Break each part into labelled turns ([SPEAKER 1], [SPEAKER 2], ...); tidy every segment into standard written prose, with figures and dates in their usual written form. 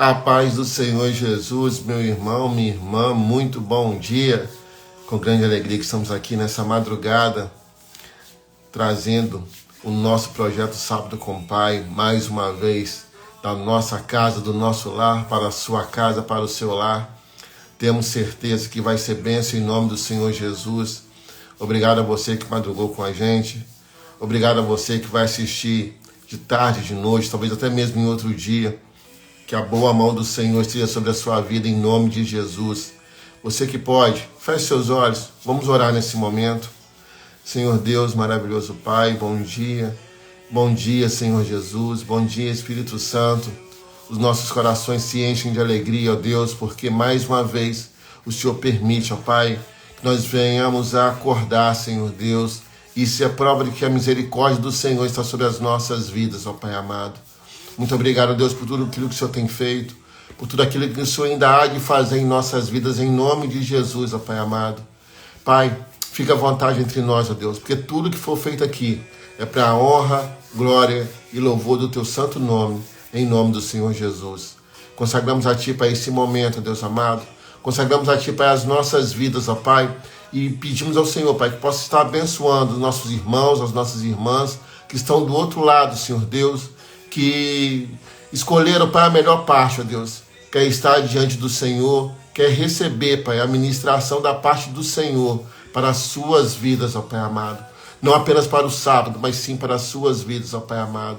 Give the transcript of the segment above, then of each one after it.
[SPEAKER 1] A paz do Senhor Jesus, meu irmão, minha irmã, muito bom dia. Com grande alegria que estamos aqui nessa madrugada, trazendo o nosso projeto Sábado com o Pai, mais uma vez, da nossa casa, do nosso lar, para a sua casa, para o seu lar. Temos certeza que vai ser bênção em nome do Senhor Jesus. Obrigado a você que madrugou com a gente. Obrigado a você que vai assistir de tarde, de noite, talvez até mesmo em outro dia. Que a boa mão do Senhor esteja sobre a sua vida em nome de Jesus. Você que pode, feche seus olhos. Vamos orar nesse momento. Senhor Deus, maravilhoso Pai, bom dia. Bom dia, Senhor Jesus. Bom dia, Espírito Santo. Os nossos corações se enchem de alegria, ó Deus, porque mais uma vez o Senhor permite, ó Pai, que nós venhamos a acordar, Senhor Deus. Isso é prova de que a misericórdia do Senhor está sobre as nossas vidas, ó Pai amado. Muito obrigado, Deus, por tudo aquilo que o Senhor tem feito, por tudo aquilo que o Senhor ainda há de fazer em nossas vidas, em nome de Jesus, ó Pai amado. Pai, fica à vontade entre nós, ó Deus, porque tudo que for feito aqui é para a honra, glória e louvor do Teu santo nome, em nome do Senhor Jesus. Consagramos a Ti para esse momento, ó Deus amado. Consagramos a Ti para as nossas vidas, ó Pai, e pedimos ao Senhor, Pai, que possa estar abençoando os nossos irmãos, as nossas irmãs que estão do outro lado, Senhor Deus, que escolheram para a melhor parte, ó Deus, quer estar diante do Senhor, quer receber, Pai, a ministração da parte do Senhor para as suas vidas, ó Pai amado. Não apenas para o sábado, mas sim para as suas vidas, ó Pai amado.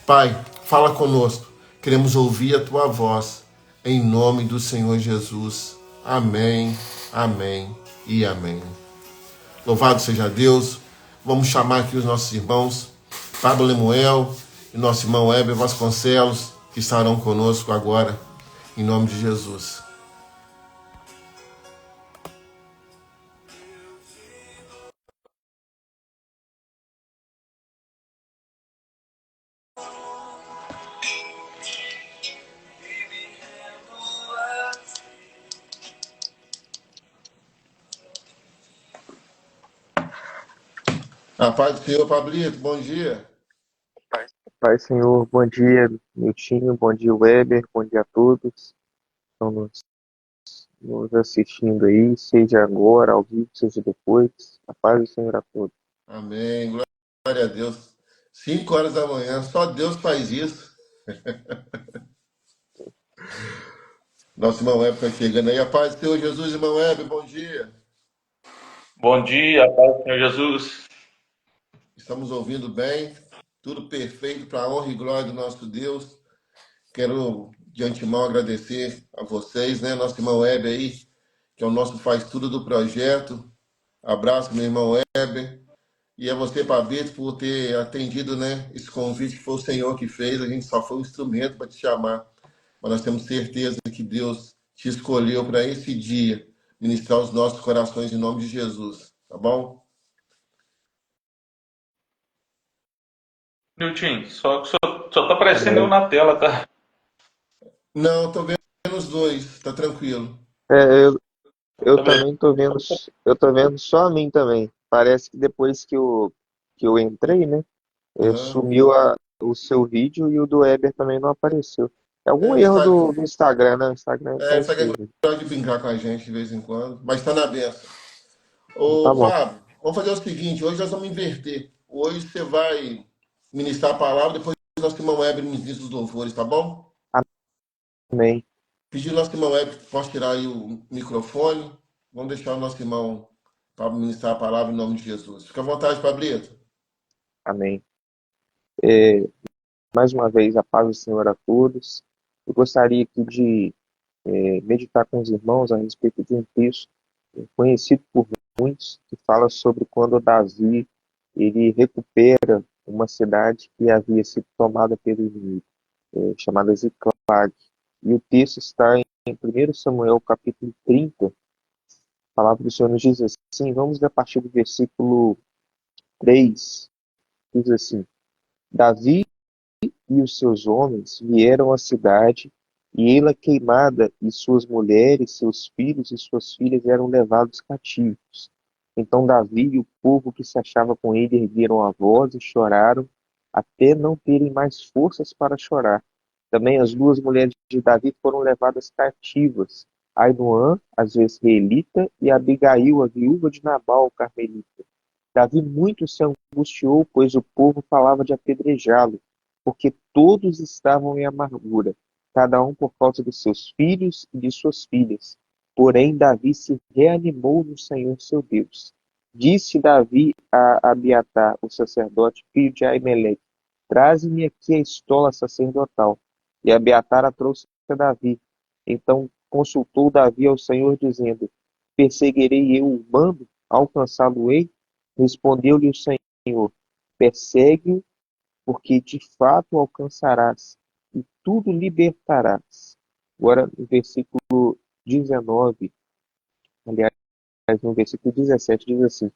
[SPEAKER 1] Pai, fala conosco. Queremos ouvir a Tua voz, em nome do Senhor Jesus. Amém, amém e amém. Louvado seja Deus. Vamos chamar aqui os nossos irmãos, Pablo Lemuel e nosso irmão Weber Vasconcelos, que estarão conosco agora, em nome de Jesus. A paz do Senhor, Pablito, bom dia.
[SPEAKER 2] Pai, Senhor, bom dia, Miltinho, bom dia, Weber, bom dia a todos que estão nos assistindo aí, seja agora, ao vivo, seja depois. A paz do Senhor a todos.
[SPEAKER 1] Amém, glória a Deus. 5 horas da manhã, só Deus faz isso. Nosso irmão Weber está chegando aí. A paz do Senhor Jesus, irmão Weber, bom dia.
[SPEAKER 3] Bom dia, paz do Senhor Jesus.
[SPEAKER 1] Estamos ouvindo bem, tudo perfeito para a honra e glória do nosso Deus. Quero de antemão agradecer a vocês, né? Nosso irmão Weber aí, que é o nosso faz tudo do projeto. Abraço, meu irmão Weber. E a você, Pablito, por ter atendido, né, esse convite que foi o Senhor que fez. A gente só foi um instrumento para te chamar. Mas nós temos certeza que Deus te escolheu para esse dia ministrar os nossos corações em nome de Jesus. Tá bom?
[SPEAKER 3] Nilton, só tá aparecendo eu
[SPEAKER 2] Amém.
[SPEAKER 3] na tela, tá?
[SPEAKER 1] Não, tô vendo os dois. Tá tranquilo.
[SPEAKER 2] É, eu
[SPEAKER 3] Tá vendo?
[SPEAKER 2] também eu tô vendo só a mim também. Parece que depois que eu entrei, né,
[SPEAKER 1] Aham.
[SPEAKER 2] sumiu o seu vídeo e o do Weber também não apareceu. É algum
[SPEAKER 1] É,
[SPEAKER 2] erro
[SPEAKER 1] sabe,
[SPEAKER 2] do Instagram, né? O Instagram tá
[SPEAKER 1] essa que
[SPEAKER 2] assim.
[SPEAKER 1] gosta de brincar com a gente de vez em quando, mas tá na benção. Ô,
[SPEAKER 2] Tá bom.
[SPEAKER 1] Fábio, vamos fazer o seguinte: hoje nós vamos inverter. Hoje você vai ministrar a palavra, depois nosso irmão Weber ministra os louvores, tá bom?
[SPEAKER 2] Amém.
[SPEAKER 1] Pedir ao nosso irmão Weber que possa tirar aí o microfone. Vamos deixar o nosso irmão Pablo ministrar a palavra em nome de Jesus. Fica à vontade, Pablito.
[SPEAKER 2] Amém. É, Mais uma vez, a paz do Senhor a todos. Eu gostaria aqui de meditar com os irmãos a respeito de um texto conhecido por muitos, que fala sobre quando Davi ele recupera uma cidade que havia sido tomada pelo inimigo, chamada Ziclag. E o texto está em 1 Samuel, capítulo 30. A palavra do Senhor nos diz assim, vamos ler a partir do versículo 3, diz assim, Davi e os seus homens vieram à cidade, e ela queimada, e suas mulheres, seus filhos e suas filhas eram levados cativos. Então Davi e o povo que se achava com ele ergueram a voz e choraram, até não terem mais forças para chorar. Também as duas mulheres de Davi foram levadas cativas, Ainoã, a jezreelita, e Abigail, a viúva de Nabal, o carmelita. Davi muito se angustiou, pois o povo falava de apedrejá-lo, porque todos estavam em amargura, cada um por causa de seus filhos e de suas filhas. Porém, Davi se reanimou no Senhor seu Deus. Disse Davi a Abiatar, o sacerdote, filho de Aimeleque: Traze-me aqui a estola sacerdotal. E Abiatar a trouxe a Davi. Então consultou Davi ao Senhor, dizendo: Perseguirei eu o bando? Alcançá-lo-ei? Respondeu-lhe o Senhor: Persegue-o, porque de fato o alcançarás, e tudo libertarás. Agora, no versículo 19, aliás, no versículo 17, diz assim: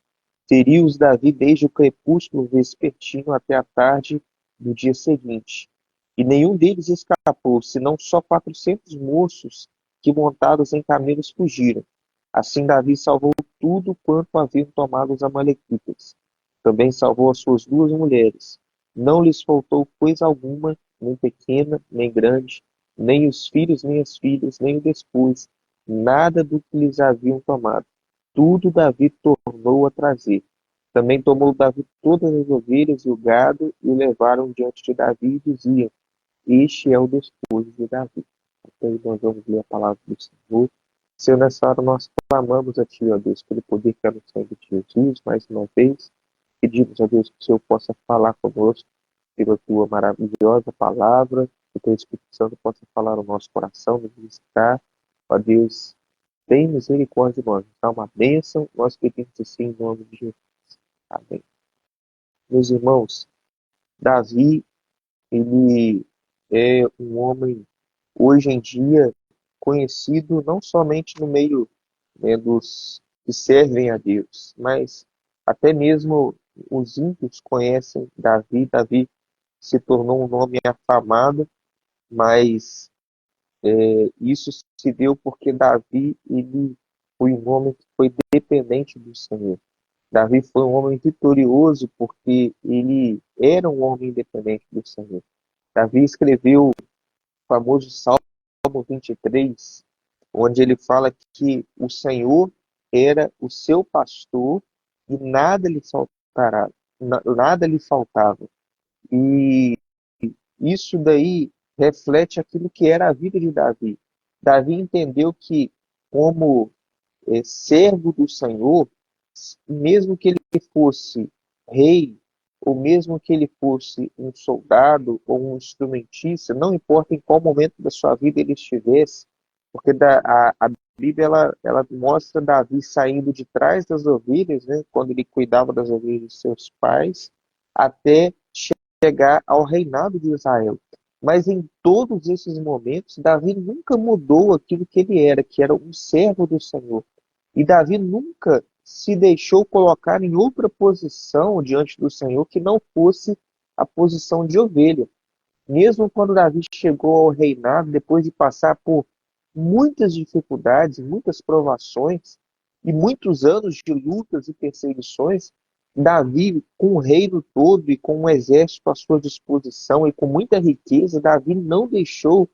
[SPEAKER 2] Feriu-os Davi desde o crepúsculo vespertino até a tarde do dia seguinte. E nenhum deles escapou, senão só 400 moços que montados em camelos fugiram. Assim Davi salvou tudo quanto haviam tomado os amalequitas. Também salvou as suas duas mulheres. Não lhes faltou coisa alguma, nem pequena, nem grande, nem os filhos, nem as filhas, nem o despôs, nada do que lhes haviam tomado. Tudo Davi tornou a trazer. Também tomou Davi todas as ovelhas e o gado e o levaram diante de Davi e diziam: Este é o despojo de Davi. Até aí nós vamos ler a palavra do Senhor. Senhor, nessa hora nós clamamos a Ti, ó Deus, pelo poder que é no sangue de Jesus, mais uma vez. Pedimos, ó Deus, que o Senhor possa falar conosco pela Tua maravilhosa palavra, que o Teu Espírito Santo possa falar no nosso coração, nos visitar. Ó Deus, tem misericórdia de nós. Dá uma bênção, nós pedimos assim em nome de Jesus. Amém. Meus irmãos, Davi, ele é um homem, hoje em dia, conhecido não somente no meio, né, dos que servem a Deus, mas até mesmo os ímpios conhecem Davi. Davi se tornou um nome afamado, mas isso se deu porque Davi, ele foi um homem que foi dependente do Senhor. Davi foi um homem vitorioso porque ele era um homem independente do Senhor. Davi escreveu o famoso Salmo 23, onde ele fala que o Senhor era o seu pastor e nada lhe faltará, nada lhe faltava. E isso daí reflete aquilo que era a vida de Davi. Davi entendeu que, como servo do Senhor, mesmo que ele fosse rei, ou mesmo que ele fosse um soldado ou um instrumentista, não importa em qual momento da sua vida ele estivesse, porque a Bíblia ela mostra Davi saindo de trás das ovelhas, né, quando ele cuidava das ovelhas de seus pais, até chegar ao reinado de Israel. Mas em todos esses momentos, Davi nunca mudou aquilo que era um servo do Senhor. E Davi nunca se deixou colocar em outra posição diante do Senhor que não fosse a posição de ovelha. Mesmo quando Davi chegou ao reinado, depois de passar por muitas dificuldades, muitas provações e muitos anos de lutas e perseguições, Davi, com o reino todo e com um exército à sua disposição e com muita riqueza, Davi não deixou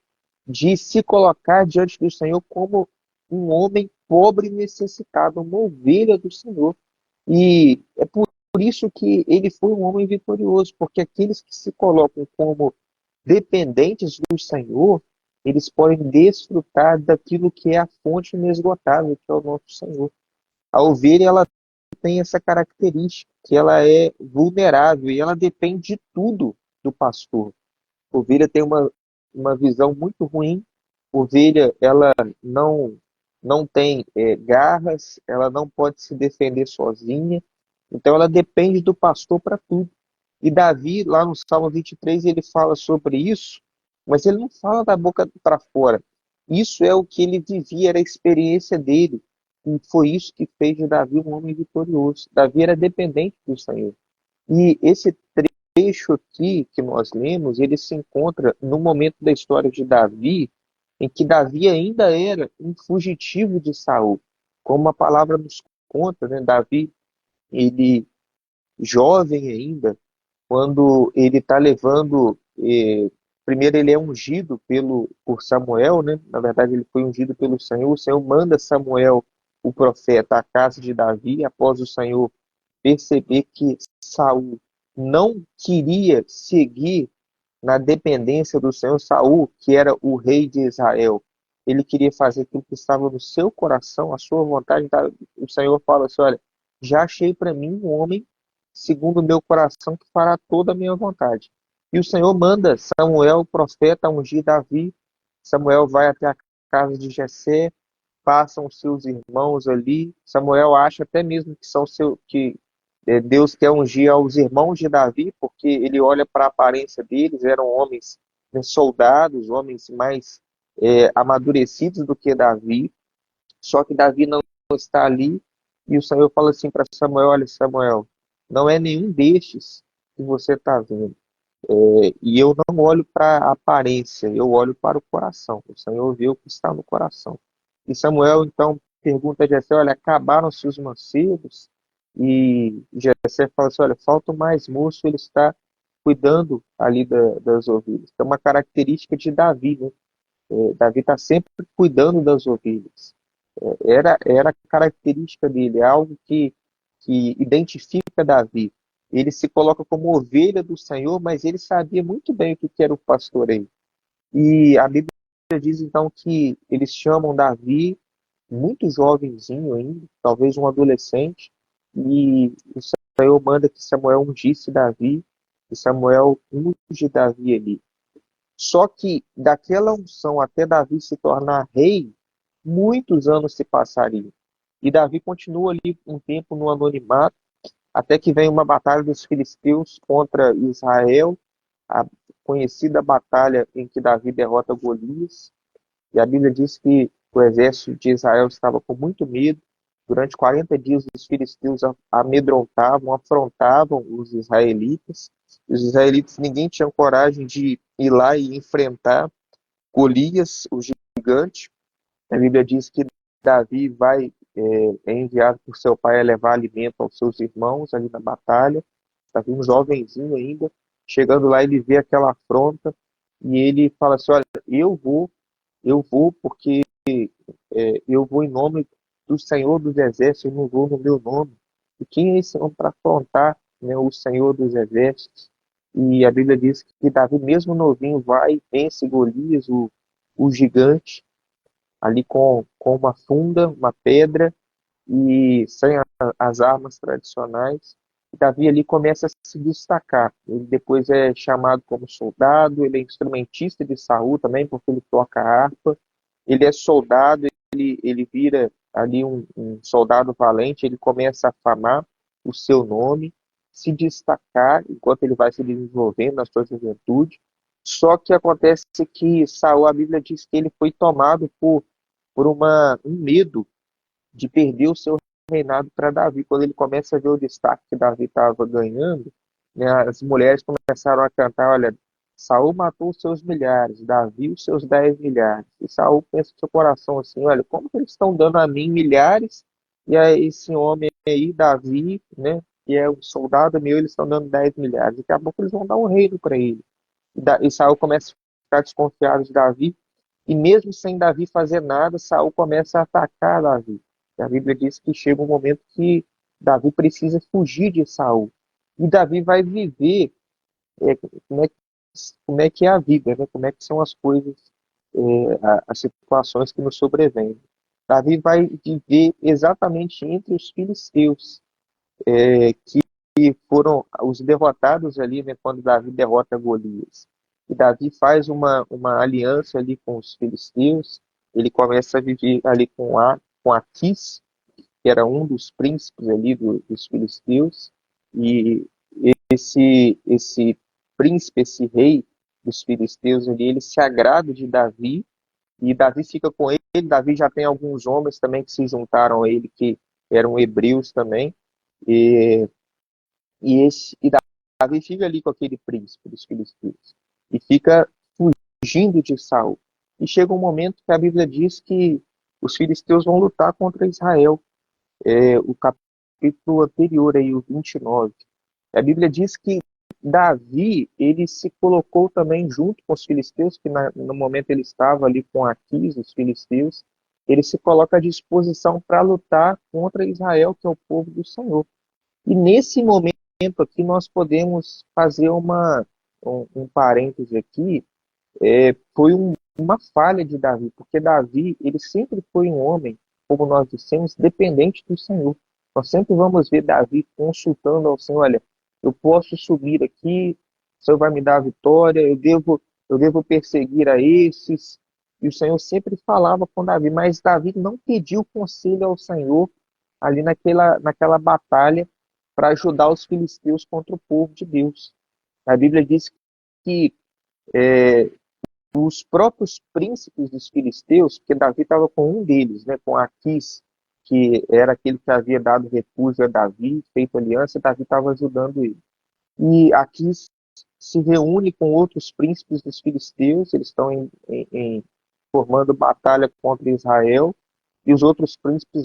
[SPEAKER 2] de se colocar diante do Senhor como um homem pobre e necessitado, uma ovelha do Senhor. E é por isso que ele foi um homem vitorioso, porque aqueles que se colocam como dependentes do Senhor, eles podem desfrutar daquilo que é a fonte inesgotável, que é o nosso Senhor. A ovelha, ela tem essa característica, que ela é vulnerável e ela depende de tudo do pastor. A ovelha tem uma visão muito ruim. A ovelha, ela não tem garras, ela não pode se defender sozinha, então ela depende do pastor para tudo. E Davi, lá no Salmo 23, ele fala sobre isso, mas ele não fala da boca para fora. Isso é o que ele vivia, era a experiência dele. E foi isso que fez de Davi um homem vitorioso. Davi era dependente do Senhor. E esse trecho aqui que nós lemos, ele se encontra no momento da história de Davi, em que Davi ainda era um fugitivo de Saul. Como a palavra nos conta, né? Davi, ele jovem ainda, quando ele está levando primeiro ele é ungido por Samuel, né? Na verdade, ele foi ungido pelo Senhor. O Senhor manda Samuel, o profeta, à casa de Davi, após o Senhor perceber que Saul não queria seguir na dependência do Senhor. Saul, que era o rei de Israel, ele queria fazer aquilo que estava no seu coração, a sua vontade. O Senhor fala assim: olha, já achei para mim um homem segundo o meu coração que fará toda a minha vontade. E o Senhor manda Samuel, o profeta, ungir Davi. Samuel vai até a casa de Jessé, passam os seus irmãos ali. Samuel acha até mesmo que são Deus quer ungir aos irmãos de Davi, porque ele olha para a aparência deles, eram homens, né, soldados, homens mais amadurecidos do que Davi. Só que Davi não está ali, e o Senhor fala assim para Samuel: olha, Samuel, não é nenhum destes que você está vendo. E eu não olho para a aparência, eu olho para o coração. O Senhor vê o que está no coração. E Samuel então pergunta a Jessé: olha, acabaram-se os mancebos? E Jessé fala assim: olha, falta mais moço, ele está cuidando ali das ovelhas. É uma característica de Davi, né? Davi está sempre cuidando das ovelhas. Era a característica dele, é algo que identifica Davi. Ele se coloca como ovelha do Senhor, mas ele sabia muito bem o que era o pastoreio. E a Bíblia diz então que eles chamam Davi, muito jovenzinho ainda, talvez um adolescente, e o Senhor manda que Samuel ungisse Davi, e Samuel unge Davi ali. Só que daquela unção até Davi se tornar rei, muitos anos se passariam. E Davi continua ali um tempo no anonimato, até que vem uma batalha dos filisteus contra Israel, a conhecida batalha em que Davi derrota Golias. E a Bíblia diz que o exército de Israel estava com muito medo. Durante 40 dias os filisteus amedrontavam, afrontavam os israelitas. Os israelitas, ninguém tinha coragem de ir lá e enfrentar Golias, o gigante. A Bíblia diz que Davi é enviado por seu pai a levar alimento aos seus irmãos ali na batalha. Davi, um jovenzinho ainda, chegando lá, ele vê aquela afronta e ele fala assim: olha, eu vou porque eu vou em nome do Senhor dos Exércitos, eu não vou no meu nome. E quem é esse homem para afrontar, né, o Senhor dos Exércitos? E a Bíblia diz que Davi, mesmo novinho, vai, vence Golias, o gigante, ali com uma funda, uma pedra, e sem as armas tradicionais. Davi ali começa a se destacar. Ele depois é chamado como soldado, ele é instrumentista de Saul também, porque ele toca harpa. Ele é soldado, ele vira ali um soldado valente, ele começa a famar o seu nome, se destacar enquanto ele vai se desenvolvendo na sua juventude. Só que acontece que Saul, a Bíblia diz que ele foi tomado por um medo de perder o seu reinado para Davi. Quando ele começa a ver o destaque que Davi estava ganhando, né, as mulheres começaram a cantar: olha, Saul matou os seus milhares, Davi os seus 10 milhares. E Saul pensa no seu coração assim: olha, como que eles estão dando a mim milhares e a esse homem aí, Davi, né, que é um soldado meu, eles estão dando 10 milhares. Daqui a pouco eles vão dar um reino para ele. E Saul começa a ficar desconfiado de Davi. E mesmo sem Davi fazer nada, Saul começa a atacar Davi. A Bíblia diz que chega um momento que Davi precisa fugir de Saul. E Davi vai viver como como é que é a vida, né? Como é que são as coisas, as situações que nos sobrevêm. Davi vai viver exatamente entre os filisteus, que foram os derrotados ali, né, quando Davi derrota Golias. E Davi faz uma aliança ali com os filisteus, ele começa a viver ali com Aquis, que era um dos príncipes ali dos filisteus, e esse príncipe, esse rei dos filisteus ali, ele se agrada de Davi, e Davi fica com ele. Davi já tem alguns homens também que se juntaram a ele, que eram hebreus também, e, e Davi fica ali com aquele príncipe dos filisteus, e fica fugindo de Saul. E chega um momento que a Bíblia diz que os filisteus vão lutar contra Israel. O capítulo anterior, aí, o 29. A Bíblia diz que Davi, ele se colocou também junto com os filisteus, que no momento ele estava ali com Aquis, os filisteus, ele se coloca à disposição para lutar contra Israel, que é o povo do Senhor. E nesse momento aqui nós podemos fazer um parêntese aqui, foi uma falha de Davi, porque Davi, ele sempre foi um homem, como nós dissemos, dependente do Senhor. Nós sempre vamos ver Davi consultando ao Senhor, olha, eu posso subir aqui, o Senhor vai me dar a vitória, eu devo perseguir a esses. E o Senhor sempre falava com Davi, mas Davi não pediu conselho ao Senhor ali naquela batalha para ajudar os filisteus contra o povo de Deus. A Bíblia diz que é, os próprios príncipes dos filisteus, porque Davi estava com um deles, né, com Aquis, que era aquele que havia dado refúgio a Davi, feito aliança, Davi estava ajudando ele. E Aquis se reúne com outros príncipes dos filisteus, eles estão formando batalha contra Israel, e os outros príncipes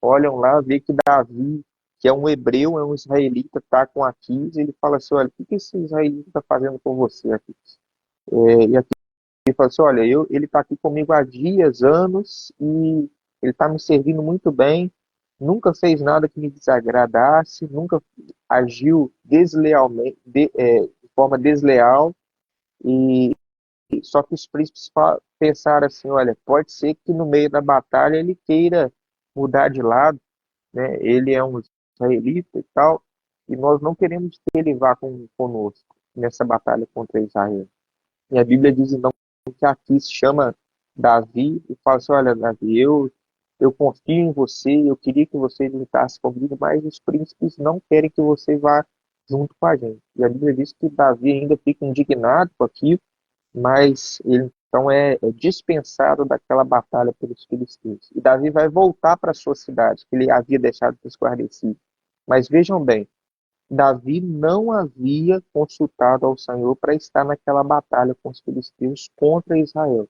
[SPEAKER 2] olham lá, vê que Davi, que é um hebreu, é um israelita, está com Aquis, e ele fala assim, olha, o que esse israelita está fazendo com você, Aquis? E aqui ele fala assim, olha, ele está aqui comigo há dias, anos, e ele está me servindo muito bem, nunca fez nada que me desagradasse, nunca agiu deslealmente, de forma desleal, e só que os príncipes pensaram assim, olha, pode ser que no meio da batalha ele queira mudar de lado, né? Ele é um israelita e tal, e nós não queremos que ele vá conosco nessa batalha contra Israel. E a Bíblia diz então que Aquis chama Davi e fala assim, olha, Davi, eu confio em você, eu queria que você lutasse comigo, mas os príncipes não querem que você vá junto com a gente. E a Bíblia diz que Davi ainda fica indignado com aquilo, mas ele então é dispensado daquela batalha pelos filisteus. E Davi vai voltar para a sua cidade, que ele havia deixado desguarnecido. Mas vejam bem, Davi não havia consultado ao Senhor para estar naquela batalha com os filisteus contra Israel.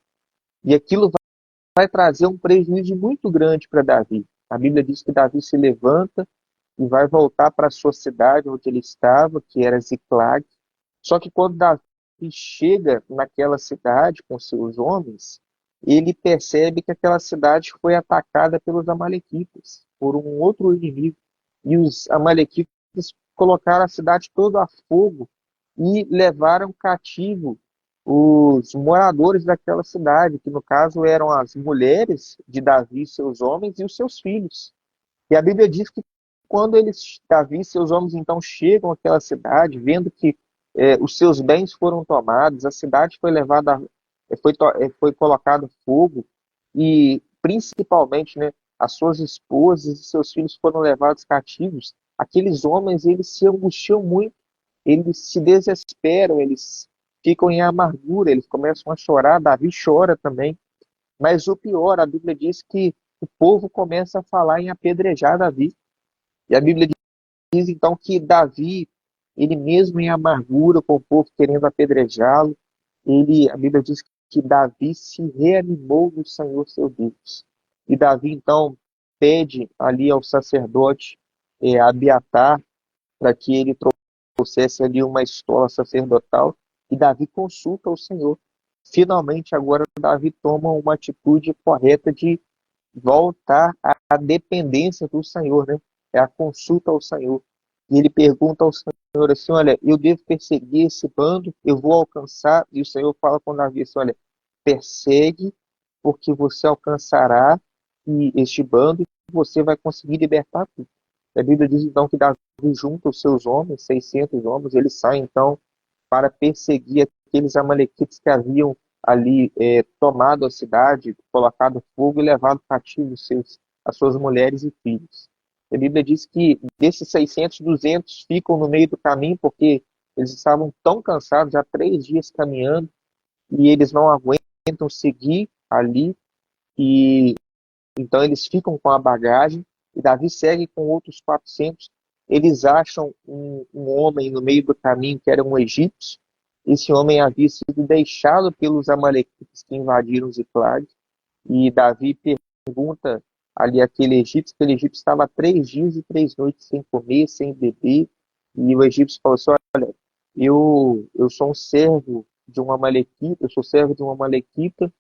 [SPEAKER 2] E aquilo vai trazer um prejuízo muito grande para Davi. A Bíblia diz que Davi se levanta e vai voltar para a sua cidade onde ele estava, que era Ziclag. Só que quando Davi chega naquela cidade com seus homens, ele percebe que aquela cidade foi atacada pelos amalequitas, por um outro inimigo. E os amalequitas colocaram a cidade toda a fogo e levaram cativo os moradores daquela cidade, que no caso eram as mulheres de Davi, seus homens e os seus filhos. E a Bíblia diz que quando Davi e seus homens então chegam àquela cidade, vendo que os seus bens foram tomados, a cidade foi levada, foi colocado fogo e principalmente, né, as suas esposas e seus filhos foram levados cativos. Aqueles homens, eles se angustiam muito, eles se desesperam, eles ficam em amargura, eles começam a chorar, Davi chora também. Mas o pior, a Bíblia diz que o povo começa a falar em apedrejar Davi. E a Bíblia diz então que Davi, ele mesmo em amargura, com o povo querendo apedrejá-lo, a Bíblia diz que Davi se reanimou no Senhor seu Deus. E Davi então pede ali ao sacerdote Abiatar para que ele trouxesse ali uma estola sacerdotal, e Davi consulta o Senhor. Finalmente agora Davi toma uma atitude correta de voltar à dependência do Senhor, né? É a consulta ao Senhor. E ele pergunta ao Senhor assim, olha, eu devo perseguir esse bando, eu vou alcançar, e o Senhor fala com Davi assim, olha, persegue, porque você alcançará este bando e você vai conseguir libertar tudo. A Bíblia diz então que Davi junta os seus homens, 600 homens, ele sai então para perseguir aqueles amalequitas que haviam ali tomado a cidade, colocado fogo e levado cativo as suas mulheres e filhos. A Bíblia diz que desses 600, 200 ficam no meio do caminho porque eles estavam tão cansados, já 3 dias caminhando, e eles não aguentam seguir ali, e então eles ficam com a bagagem, e Davi segue com outros 400. Eles acham um homem no meio do caminho que era um egípcio. Esse homem havia sido deixado pelos amalequitas que invadiram Ziclag. E Davi pergunta ali aquele egípcio estava 3 dias e 3 noites sem comer, sem beber. E o egípcio falou assim: olha, eu sou um servo de uma Amalequita, eu sou servo de uma Amalequita,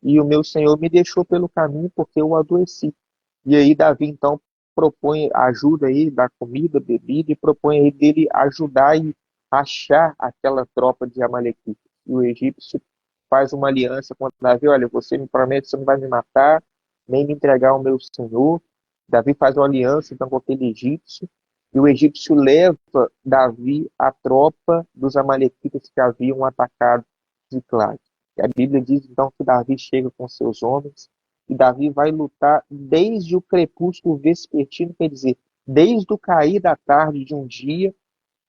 [SPEAKER 2] e o meu senhor me deixou pelo caminho porque eu adoeci. E aí Davi então propõe ajuda aí, dá comida, bebida, e propõe aí dele ajudar e achar aquela tropa de Amalequitas. E o egípcio faz uma aliança com Davi: olha, você me promete que você não vai me matar, nem me entregar ao meu senhor. Davi faz uma aliança então com aquele egípcio, e o egípcio leva Davi à tropa dos amalequitas que haviam atacado Ziclag. E a Bíblia diz então que Davi chega com seus homens, e Davi vai lutar desde o crepúsculo vespertino, quer dizer, desde o cair da tarde de um dia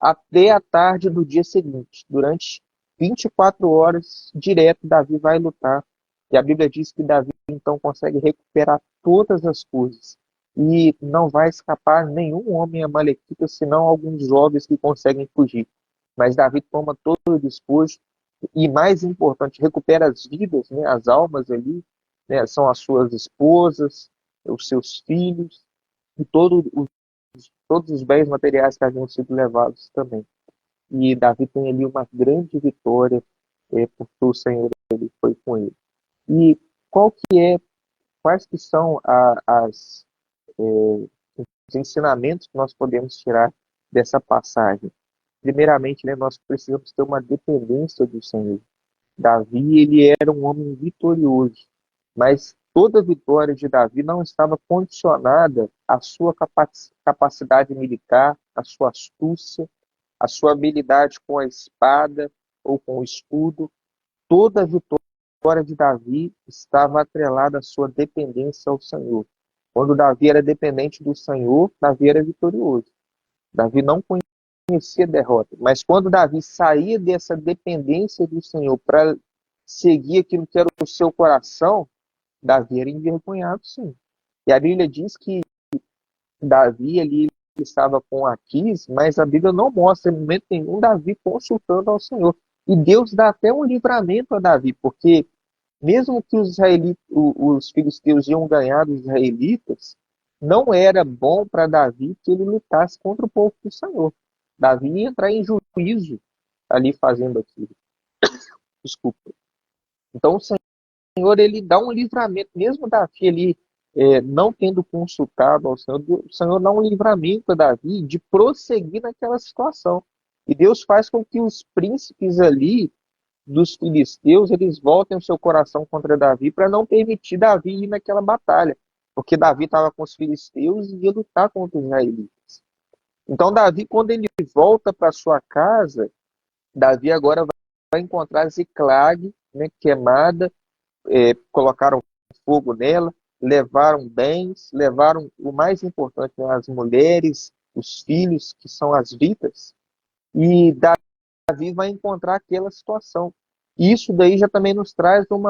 [SPEAKER 2] até a tarde do dia seguinte. Durante 24 horas, direto, Davi vai lutar. E a Bíblia diz que Davi então consegue recuperar todas as coisas. E não vai escapar nenhum homem amalequita, senão alguns jovens que conseguem fugir. Mas Davi toma todo o despojo e, mais importante, recupera as vidas, né, as almas ali, né, são as suas esposas, os seus filhos e todos os bens materiais que haviam sido levados também. E Davi tem ali uma grande vitória, porque o Senhor ele foi com ele. E qual que é, quais que são os ensinamentos que nós podemos tirar dessa passagem? Primeiramente, né, nós precisamos ter uma dependência do Senhor. Davi, ele era um homem vitorioso, mas toda a vitória de Davi não estava condicionada à sua capacidade militar, à sua astúcia, à sua habilidade com a espada ou com o escudo. Toda a vitória de Davi estava atrelada à sua dependência ao Senhor. Quando Davi era dependente do Senhor, Davi era vitorioso. Davi não conhecia derrota, mas quando Davi saía dessa dependência do Senhor para seguir aquilo que era o seu coração, Davi era envergonhado, sim. E a Bíblia diz que Davi ali estava com Aquis, mas a Bíblia não mostra em momento nenhum Davi consultando ao Senhor. E Deus dá até um livramento a Davi, porque mesmo que os filisteus iam ganhar dos israelitas, não era bom para Davi que ele lutasse contra o povo do Senhor. Davi ia entrar em juízo ali fazendo aquilo. Desculpa. Então o Senhor ele dá um livramento, mesmo Davi ali não tendo consultado ao Senhor, o Senhor dá um livramento a Davi de prosseguir naquela situação. E Deus faz com que os príncipes ali dos filisteus, eles voltem o seu coração contra Davi para não permitir Davi ir naquela batalha. Porque Davi estava com os filisteus e ia lutar contra os israelitas. Então Davi, quando ele volta para sua casa, Davi agora vai encontrar Ziclag, né, queimada, colocaram fogo nela, levaram bens, levaram o mais importante, né, as mulheres, os filhos, que são as vitas, e Davi vai encontrar aquela situação. E isso daí já também nos traz um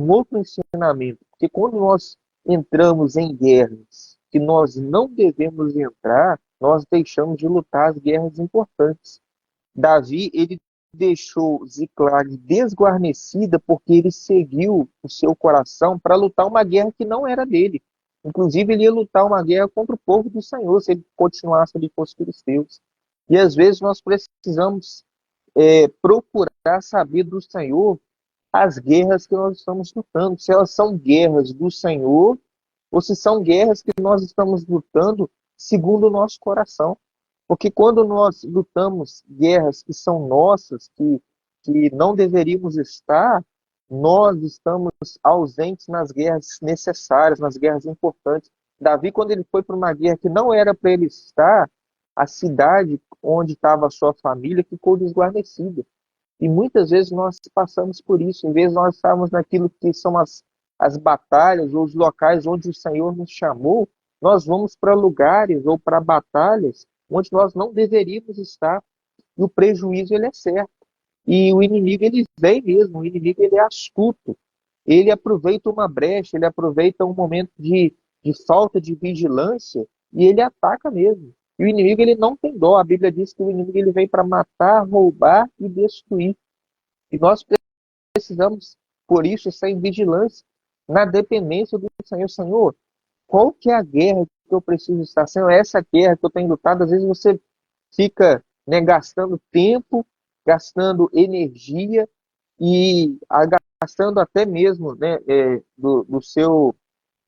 [SPEAKER 2] outro ensinamento, porque quando nós entramos em guerras que nós não devemos entrar, nós deixamos de lutar as guerras importantes. Davi, ele deixou Ziclag desguarnecida porque ele seguiu o seu coração para lutar uma guerra que não era dele. Inclusive, ele ia lutar uma guerra contra o povo do Senhor, se ele continuasse ali com os filisteus. E às vezes nós precisamos procurar saber do Senhor as guerras que nós estamos lutando, se elas são guerras do Senhor ou se são guerras que nós estamos lutando segundo o nosso coração. Porque quando nós lutamos guerras que são nossas, que não deveríamos estar, nós estamos ausentes nas guerras necessárias, nas guerras importantes. Davi, quando ele foi para uma guerra que não era para ele estar, a cidade onde estava a sua família ficou desguarnecida. E muitas vezes nós passamos por isso, em vez de nós estarmos naquilo que são as batalhas ou os locais onde o Senhor nos chamou, nós vamos para lugares ou para batalhas onde nós não deveríamos estar. E o prejuízo ele é certo. E o inimigo ele vem mesmo, o inimigo ele é astuto. Ele aproveita uma brecha, ele aproveita um momento de falta de vigilância e ele ataca mesmo. E o inimigo ele não tem dó. A Bíblia diz que o inimigo ele vem para matar, roubar e destruir. E nós precisamos, por isso, estar em vigilância, na dependência do Senhor. Senhor, qual que é a guerra que eu preciso estar? Senhor, essa guerra que eu tenho lutado, às vezes você fica, né, gastando tempo, gastando energia e gastando até mesmo, né,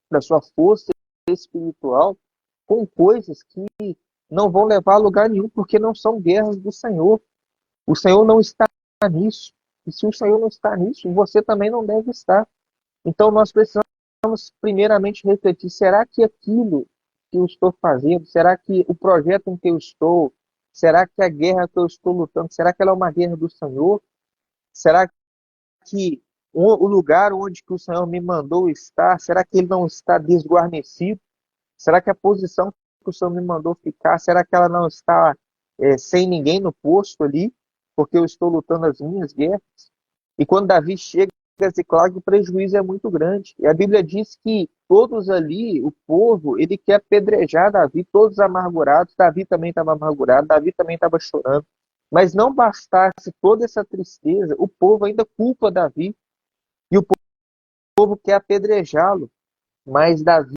[SPEAKER 2] da sua força espiritual com coisas que não vão levar a lugar nenhum, porque não são guerras do Senhor. O Senhor não está nisso. E se o Senhor não está nisso, você também não deve estar. Então nós precisamos primeiramente refletir, será que aquilo que eu estou fazendo, será que o projeto em que eu estou, será que a guerra que eu estou lutando, será que ela é uma guerra do Senhor? Será que o lugar onde que o Senhor me mandou estar, será que ele não está desguarnecido? Será que a posição que o Senhor me mandou ficar, será que ela não está sem ninguém no posto ali? Porque eu estou lutando as minhas guerras? E quando Davi chega a Ziclag, o prejuízo é muito grande. E a Bíblia diz que todos ali, o povo, ele quer apedrejar Davi, todos amargurados. Davi também estava amargurado, Davi também estava chorando. Mas não bastasse toda essa tristeza, o povo ainda culpa Davi. E o povo quer apedrejá-lo. Mas Davi,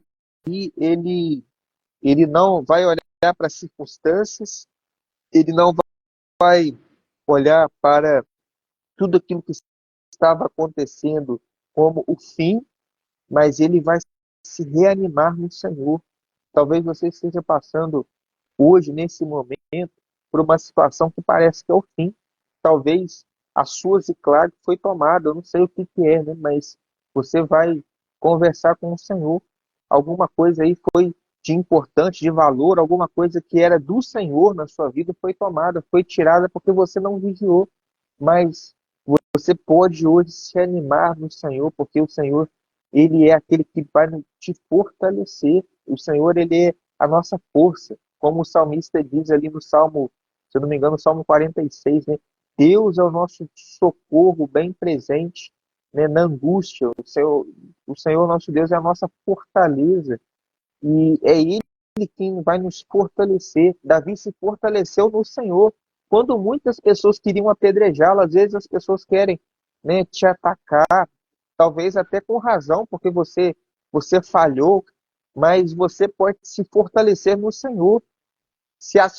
[SPEAKER 2] ele não vai olhar para as circunstâncias, ele não vai olhar para tudo aquilo que estava acontecendo como o fim, mas ele vai se reanimar no Senhor. Talvez você esteja passando hoje, nesse momento, por uma situação que parece que é o fim. Talvez a sua Ziclag foi tomada, eu não sei o que é, né? Mas você vai conversar com o Senhor. Alguma coisa aí foi de importante, de valor, alguma coisa que era do Senhor na sua vida foi tomada, foi tirada porque você não vigiou. Mas você pode hoje se animar no Senhor, porque o Senhor, ele é aquele que vai te fortalecer. O Senhor, ele é a nossa força. Como o salmista diz ali no Salmo, se eu não me engano, no Salmo 46, né? Deus é o nosso socorro bem presente, né, na angústia. O Senhor, nosso Deus, é a nossa fortaleza. E é Ele quem vai nos fortalecer. Davi se fortaleceu no Senhor. Quando muitas pessoas queriam apedrejá-lo, às vezes as pessoas querem, né, te atacar, talvez até com razão, porque você falhou, mas você pode se fortalecer no Senhor. Se as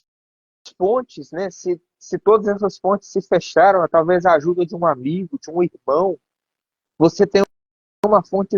[SPEAKER 2] fontes, né, se todas essas fontes se fecharam, talvez a ajuda de um amigo, de um irmão, você tem uma fonte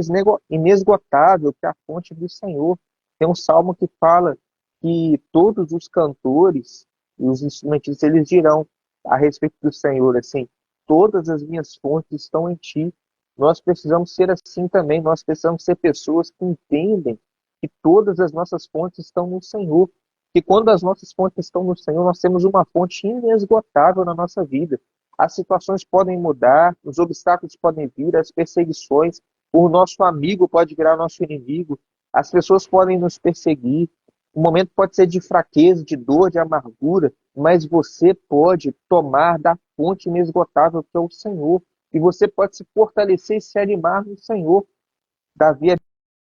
[SPEAKER 2] inesgotável, que é a fonte do Senhor. Tem um salmo que fala que todos os cantores e os instrumentistas, eles dirão a respeito do Senhor, assim, todas as minhas fontes estão em ti. Nós precisamos ser assim também, nós precisamos ser pessoas que entendem que todas as nossas fontes estão no Senhor. Que quando as nossas fontes estão no Senhor, nós temos uma fonte inesgotável na nossa vida. As situações podem mudar, os obstáculos podem vir, as perseguições, o nosso amigo pode virar nosso inimigo, as pessoas podem nos perseguir, o momento pode ser de fraqueza, de dor, de amargura, mas você pode tomar da fonte inesgotável que é o Senhor, e você pode se fortalecer e se animar no Senhor. Davi, a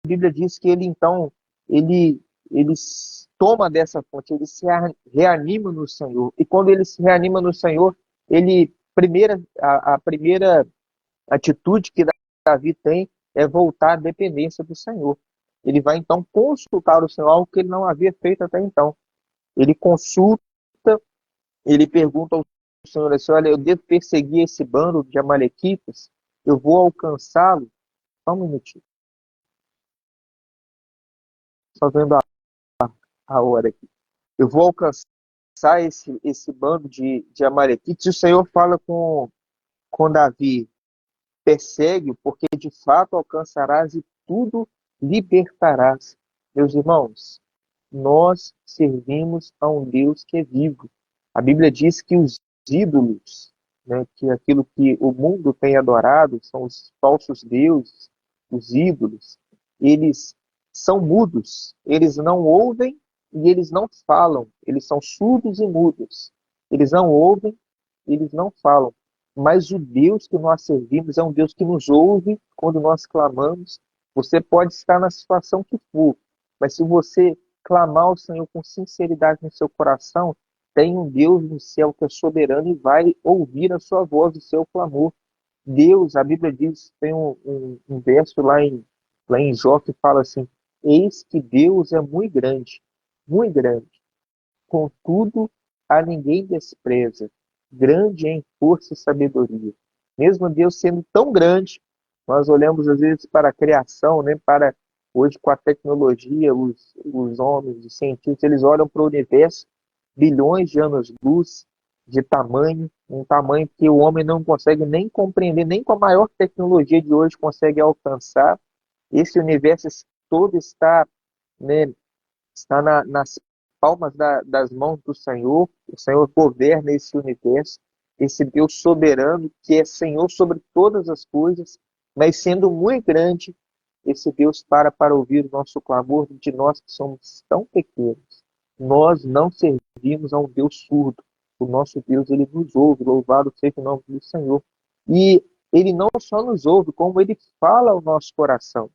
[SPEAKER 2] Bíblia diz que ele então, ele toma dessa fonte, ele se reanima no Senhor, e quando ele se reanima no Senhor, a primeira atitude que Davi tem é voltar à dependência do Senhor. Ele vai então consultar o Senhor, algo que ele não havia feito até então. Ele consulta, ele pergunta ao Senhor assim: olha, eu devo perseguir esse bando de amalequitas? Eu vou alcançá-lo? Só um minutinho. Só vendo a hora aqui. Eu vou alcançar esse bando de amalequitas. E o Senhor fala com Davi: persegue-o, porque de fato alcançarás e tudo libertarás. Meus irmãos, nós servimos a um Deus que é vivo. A Bíblia diz que os ídolos, né, que aquilo que o mundo tem adorado, são os falsos deuses, os ídolos, eles são mudos, eles não ouvem e eles não falam, eles são surdos e mudos. Eles não ouvem, eles não falam. Mas o Deus que nós servimos é um Deus que nos ouve quando nós clamamos. Você pode estar na situação que for, mas se você clamar ao Senhor com sinceridade no seu coração, tem um Deus no céu que é soberano e vai ouvir a sua voz, o seu clamor. Deus, a Bíblia diz, tem um verso lá em Jó que fala assim: eis que Deus é muito grande, contudo a ninguém despreza, grande em força e sabedoria. Mesmo Deus sendo tão grande, nós olhamos às vezes para a criação, né, para hoje com a tecnologia, os homens, os cientistas, eles olham para o universo, bilhões de anos-luz de tamanho, um tamanho que o homem não consegue nem compreender, nem com a maior tecnologia de hoje consegue alcançar. Esse universo todo está, né, está nas palmas das mãos do Senhor. O Senhor governa esse universo, esse Deus soberano que é Senhor sobre todas as coisas, mas sendo muito grande, esse Deus para ouvir o nosso clamor de nós que somos tão pequenos. Nós não servimos a um Deus surdo. O nosso Deus, ele nos ouve, louvado seja o nome do Senhor. E ele não só nos ouve, como ele fala ao nosso coração.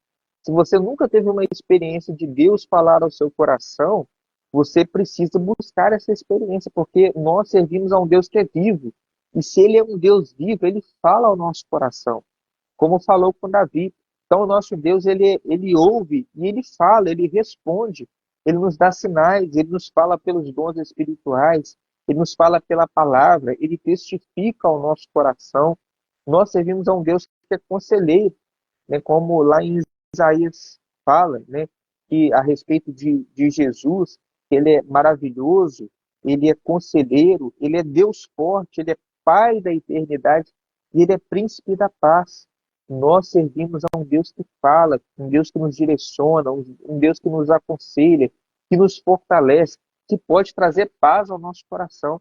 [SPEAKER 2] Se você nunca teve uma experiência de Deus falar ao seu coração, você precisa buscar essa experiência, porque nós servimos a um Deus que é vivo. E se ele é um Deus vivo, ele fala ao nosso coração, como falou com Davi. Então, o nosso Deus, ele ouve e ele fala, ele responde, ele nos dá sinais, ele nos fala pelos dons espirituais, ele nos fala pela palavra, ele testifica ao nosso coração. Nós servimos a um Deus que é conselheiro, né, como lá em Isaías fala, né, que a respeito de Jesus, ele é maravilhoso, ele é conselheiro, ele é Deus forte, ele é Pai da eternidade e ele é príncipe da paz. Nós servimos a um Deus que fala, um Deus que nos direciona, um Deus que nos aconselha, que nos fortalece, que pode trazer paz ao nosso coração.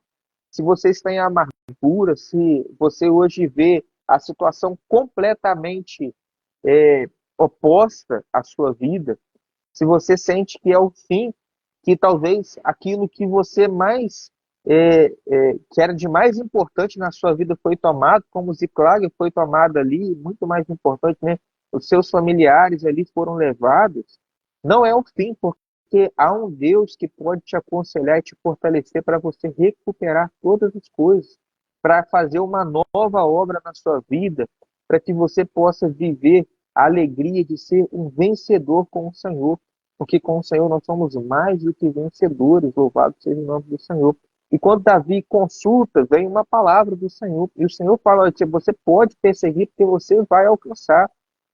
[SPEAKER 2] Se você está em amargura, se você hoje vê a situação completamente oposta à sua vida, se você sente que é o fim, que talvez aquilo que você mais que era de mais importante na sua vida foi tomado, como Ziklag foi tomado ali, muito mais importante, né? Os seus familiares ali foram levados, não é o fim, porque há um Deus que pode te aconselhar e te fortalecer para você recuperar todas as coisas, para fazer uma nova obra na sua vida, para que você possa viver a alegria de ser um vencedor com o Senhor, porque com o Senhor nós somos mais do que vencedores, louvado seja o nome do Senhor. E quando Davi consulta, vem uma palavra do Senhor, e o Senhor fala: você pode perseguir porque você vai alcançar.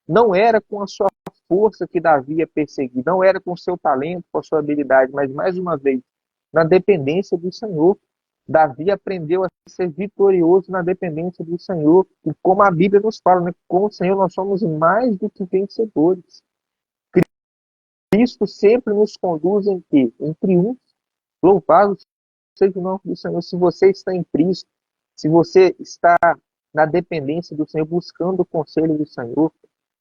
[SPEAKER 2] Não era com a sua força que Davi ia perseguir, não era com o seu talento, com a sua habilidade, mas mais uma vez, na dependência do Senhor. Davi aprendeu a ser vitorioso na dependência do Senhor. E como a Bíblia nos fala, né, com o Senhor nós somos mais do que vencedores. Cristo sempre nos conduz em quê? Em triunfo. Louvado seja o nome do Senhor. Se você está em Cristo, se você está na dependência do Senhor, buscando o conselho do Senhor,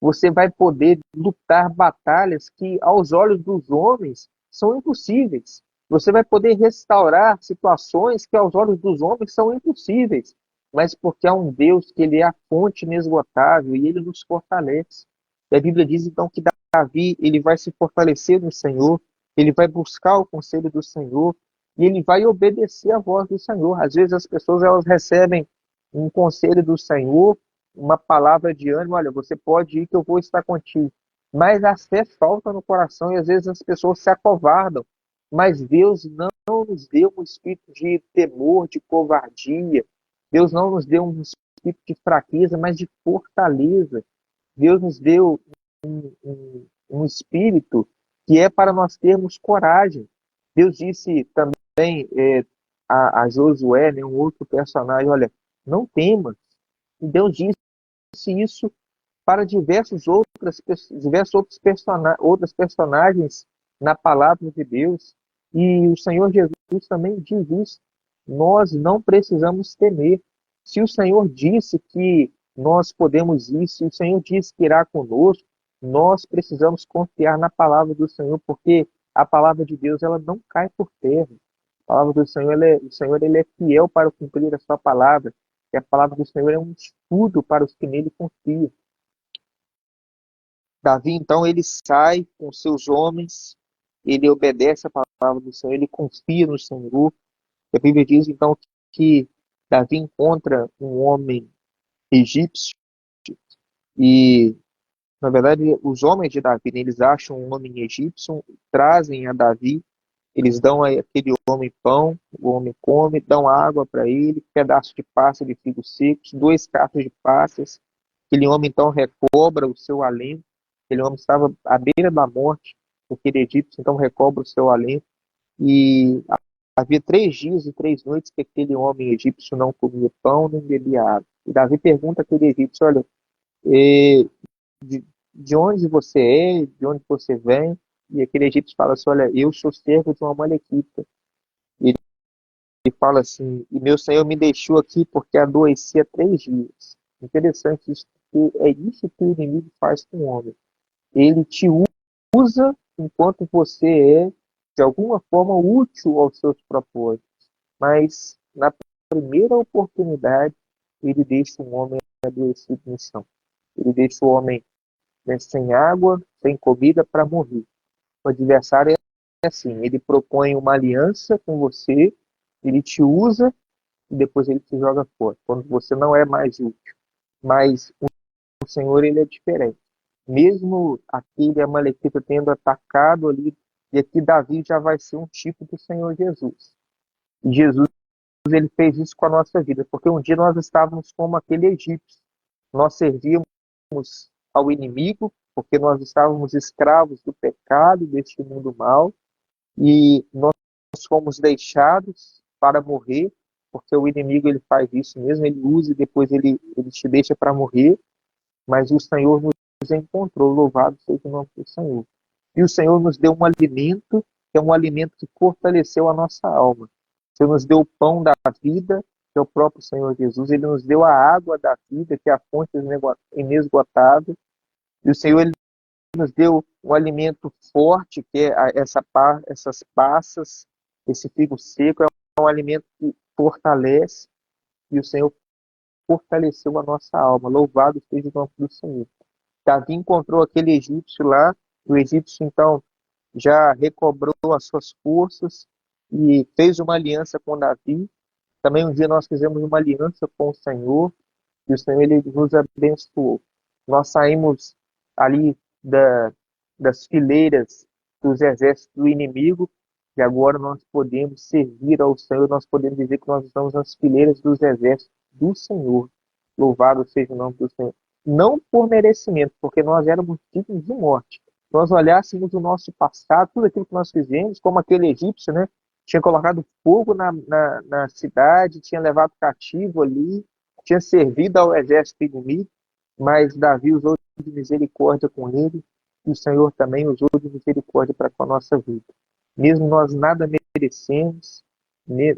[SPEAKER 2] você vai poder lutar batalhas que aos olhos dos homens são impossíveis. Você vai poder restaurar situações que aos olhos dos homens são impossíveis, mas porque há um Deus que ele é a fonte inesgotável e ele nos fortalece. E a Bíblia diz então que Davi ele vai se fortalecer no Senhor, ele vai buscar o conselho do Senhor e ele vai obedecer à voz do Senhor. Às vezes as pessoas elas recebem um conselho do Senhor, uma palavra de ânimo: olha, você pode ir que eu vou estar contigo. Mas a fé falta no coração e às vezes as pessoas se acovardam. Mas Deus não nos deu um espírito de temor, de covardia. Deus não nos deu um espírito de fraqueza, mas de fortaleza. Deus nos deu um espírito que é para nós termos coragem. Deus disse também a Josué, né, um outro personagem: olha, não temas. E Deus disse isso para outros personagens na palavra de Deus. E o Senhor Jesus também diz isso. Nós não precisamos temer. Se o Senhor disse que nós podemos ir, se o Senhor disse que irá conosco, nós precisamos confiar na palavra do Senhor, porque a palavra de Deus ela não cai por terra. A palavra do Senhor, o Senhor ele é fiel para cumprir a sua palavra. E a palavra do Senhor é um escudo para os que nele confiam. Davi, então, ele sai com seus homens, ele obedece a palavra do Senhor, ele confia no Senhor. A Bíblia diz, então, que Davi encontra um homem egípcio e, na verdade, os homens de Davi, né, eles acham um homem egípcio, trazem a Davi Eles dão a aquele homem pão, o homem come, dão água para ele, pedaço de passa de figos secos, 2 cachos de passas. Aquele homem então recobra o seu alento. Aquele homem estava à beira da morte, aquele egípcio então recobra o seu alento. E havia 3 dias e 3 noites que aquele homem egípcio não comia pão nem bebia água. E Davi pergunta àquele egípcio: olha, eh, de, de onde você é, de onde você vem? E aquele egípcio fala assim: olha, eu sou servo de uma amalequita. Ele fala assim: e meu senhor me deixou aqui porque adoecia 3 dias. Interessante isso, porque é isso que o inimigo faz com o homem. Ele te usa enquanto você é, de alguma forma, útil aos seus propósitos. Mas, na primeira oportunidade, ele deixa o homem adoecido no chão. Ele deixa o homem, né, sem água, sem comida para morrer. O adversário é assim: ele propõe uma aliança com você, ele te usa e depois ele te joga fora, quando você não é mais útil. Mas o Senhor, ele é diferente. Mesmo aquele Amalequita tendo atacado ali, e aqui Davi já vai ser um tipo do Senhor Jesus. E Jesus, ele fez isso com a nossa vida, porque um dia nós estávamos como aquele egípcio. Nós servíamos ao inimigo, porque nós estávamos escravos do pecado, deste mundo mal, e nós fomos deixados para morrer, porque o inimigo ele faz isso mesmo, ele usa e depois ele te deixa para morrer, mas o Senhor nos encontrou, louvado seja o nome do Senhor. E o Senhor nos deu um alimento, que é um alimento que fortaleceu a nossa alma. O Senhor nos deu o pão da vida, que é o próprio Senhor Jesus. Ele nos deu a água da vida, que é a fonte inesgotável. E o Senhor, ele nos deu um alimento forte, que é essas passas, esse figo seco, é um alimento que fortalece, e o Senhor fortaleceu a nossa alma. Louvado seja o nome do Senhor. Davi encontrou aquele egípcio lá, o egípcio então já recobrou as suas forças e fez uma aliança com Davi. Também um dia nós fizemos uma aliança com o Senhor, e o Senhor, ele nos abençoou. Nós saímos ali das fileiras dos exércitos do inimigo, e agora nós podemos servir ao Senhor, nós podemos dizer que nós estamos nas fileiras dos exércitos do Senhor. Louvado seja o nome do Senhor. Não por merecimento, porque nós éramos dignos de morte. Se nós olhássemos o nosso passado, tudo aquilo que nós fizemos, como aquele egípcio, né? Tinha colocado fogo na cidade, tinha levado cativo ali, tinha servido ao exército inimigo, mas Davi usou de misericórdia com ele, e o Senhor também usou de misericórdia para com a nossa vida. Mesmo nós nada merecemos,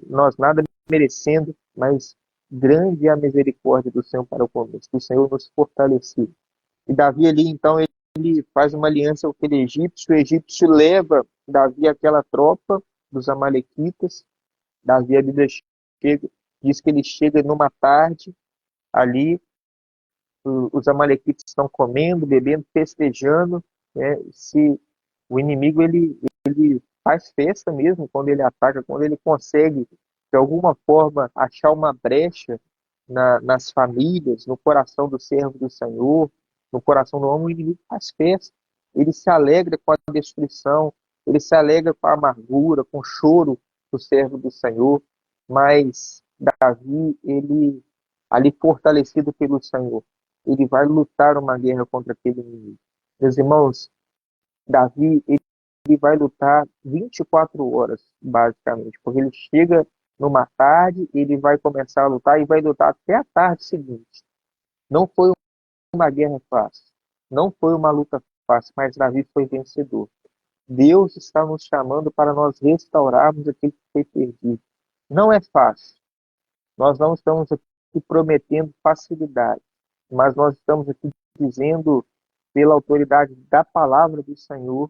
[SPEAKER 2] nós nada merecendo, mas grande é a misericórdia do Senhor para conosco. O Senhor nos fortaleceu. E Davi ali, então, ele faz uma aliança com aquele egípcio. O egípcio leva Davi àquela tropa dos amalequitas. Davi, a Bíblia diz que ele chega numa tarde ali, os amalequitas estão comendo, bebendo, festejando, né? Se o inimigo ele faz festa mesmo quando ele ataca, quando ele consegue de alguma forma achar uma brecha nas famílias, no coração do servo do Senhor, no coração do homem, o inimigo faz festa. Ele se alegra com a destruição, ele se alegra com a amargura, com o choro do servo do Senhor, mas Davi, ele ali fortalecido pelo Senhor, ele vai lutar uma guerra contra aquele inimigo. Meus irmãos, Davi, ele vai lutar 24 horas, basicamente, porque ele chega numa tarde, ele vai começar a lutar e vai lutar até a tarde seguinte. Não foi uma guerra fácil, não foi uma luta fácil, mas Davi foi vencedor. Deus está nos chamando para nós restaurarmos aquilo que foi perdido. Não é fácil. Nós não estamos aqui prometendo facilidade, mas nós estamos aqui dizendo, pela autoridade da palavra do Senhor,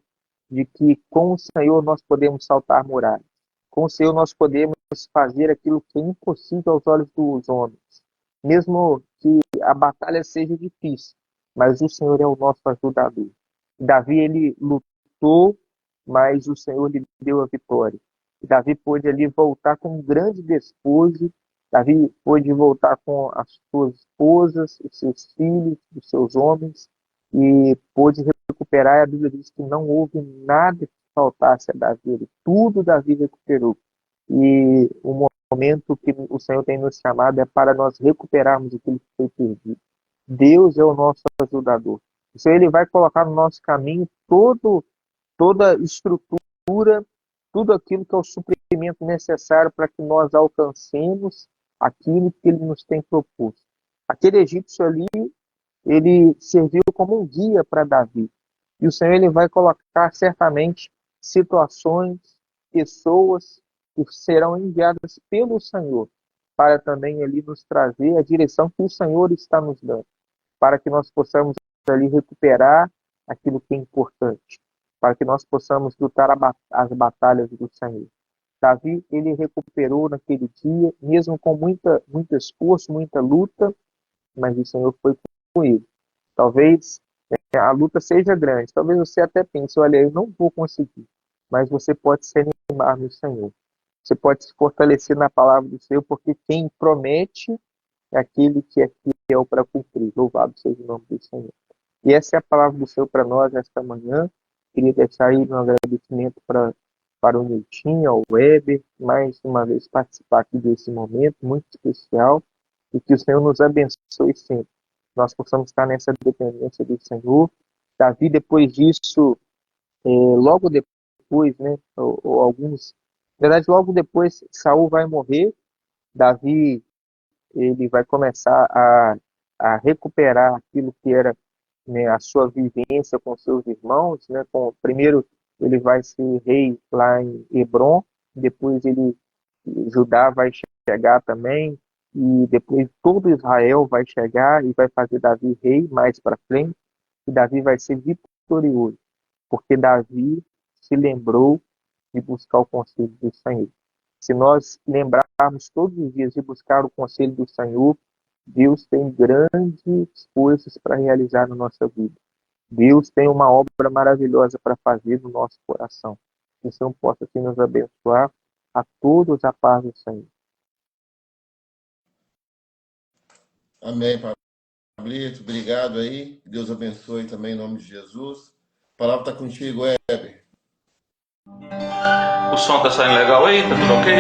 [SPEAKER 2] de que com o Senhor nós podemos saltar muralhas. Com o Senhor nós podemos fazer aquilo que é impossível aos olhos dos homens. Mesmo que a batalha seja difícil, mas o Senhor é o nosso ajudador. Davi, ele lutou, mas o Senhor lhe deu a vitória. E Davi pôde ali voltar com um grande despojo. Davi pôde voltar com as suas esposas, os seus filhos, os seus homens, e pôde recuperar. A Bíblia diz que não houve nada faltasse a Davi, tudo Davi recuperou. E o momento que o Senhor tem nos chamado é para nós recuperarmos aquilo que foi perdido. Deus é o nosso ajudador. O Senhor ele vai colocar no nosso caminho toda a estrutura, tudo aquilo que é o suprimento necessário para que nós alcancemos aquilo que ele nos tem proposto. Aquele egípcio ali, ele serviu como um guia para Davi. E o Senhor ele vai colocar certamente situações, pessoas que serão enviadas pelo Senhor para também ali nos trazer a direção que o Senhor está nos dando, para que nós possamos ali recuperar aquilo que é importante, para que nós possamos lutar as batalhas do Senhor. Davi, ele recuperou naquele dia, mesmo com muito esforço, muita luta, mas o Senhor foi com ele. Talvez a luta seja grande, talvez você até pense, olha, eu não vou conseguir, mas você pode se animar no Senhor. Você pode se fortalecer na palavra do Senhor, porque quem promete é aquele que é fiel para cumprir. Louvado seja o nome do Senhor. E essa é a palavra do Senhor para nós esta manhã. Queria deixar aí um agradecimento para o Nilton, ao Weber, mais uma vez participar aqui desse momento muito especial, e que o Senhor nos abençoe sempre. Nós possamos estar nessa dependência do Senhor. Davi, depois disso, logo depois, né, ou alguns, na verdade, logo depois, Saul vai morrer. Davi, ele vai começar a recuperar aquilo que era, né, a sua vivência com seus irmãos, né, primeiro ele vai ser rei lá em Hebron, depois Judá vai chegar também, e depois todo Israel vai chegar e vai fazer Davi rei mais para frente, e Davi vai ser vitorioso, porque Davi se lembrou de buscar o conselho do Senhor. Se nós lembrarmos todos os dias de buscar o conselho do Senhor, Deus tem grandes coisas para realizar na nossa vida. Deus tem uma obra maravilhosa para fazer no nosso coração. Que o Senhor possa assim nos abençoar, a todos a paz do Senhor.
[SPEAKER 1] Amém, Pablito. Obrigado aí. Deus abençoe também em nome de Jesus. A palavra está contigo, Heber.
[SPEAKER 3] O som tá saindo legal aí? Tá tudo ok?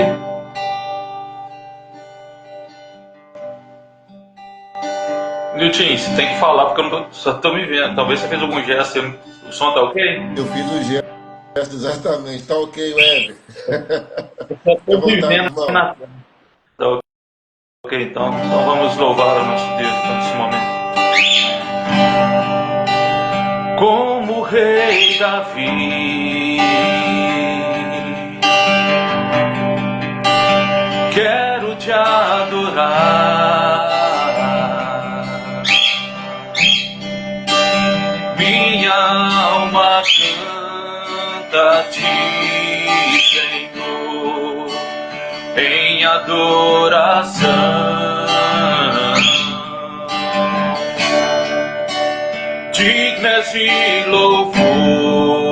[SPEAKER 3] Nilton, você tem que falar porque eu não só tô me vendo. Talvez você fez algum gesto. O som tá ok?
[SPEAKER 1] Eu fiz o gesto exatamente. Tá ok, Heber.
[SPEAKER 3] Eu
[SPEAKER 1] Fique à
[SPEAKER 3] tô me
[SPEAKER 1] vontade,
[SPEAKER 3] vendo
[SPEAKER 1] irmão.
[SPEAKER 3] Tá ok, então vamos louvar o nosso Deus nesse momento. Como o rei Davi, quero te adorar. Minha alma canta a ti, Senhor, em adoração. Dignas de louvor,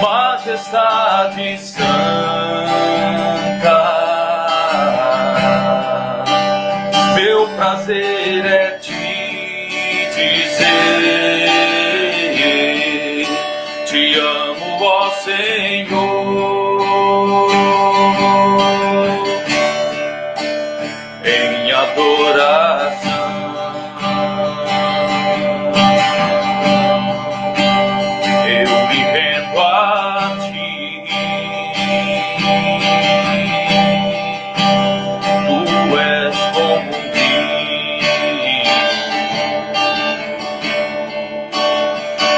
[SPEAKER 3] majestade santa, meu prazer é te dizer, te amo, ó Senhor, em adoração. Eu me rendo a ti, tu és como um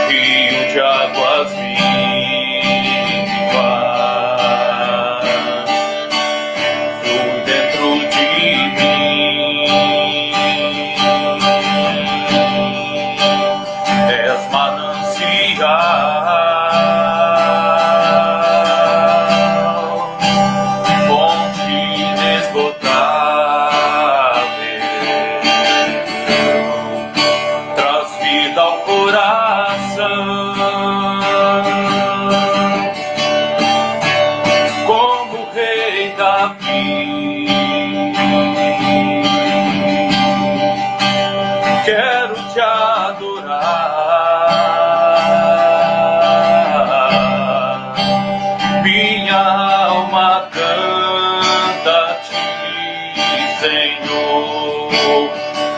[SPEAKER 3] rio de águas vivas,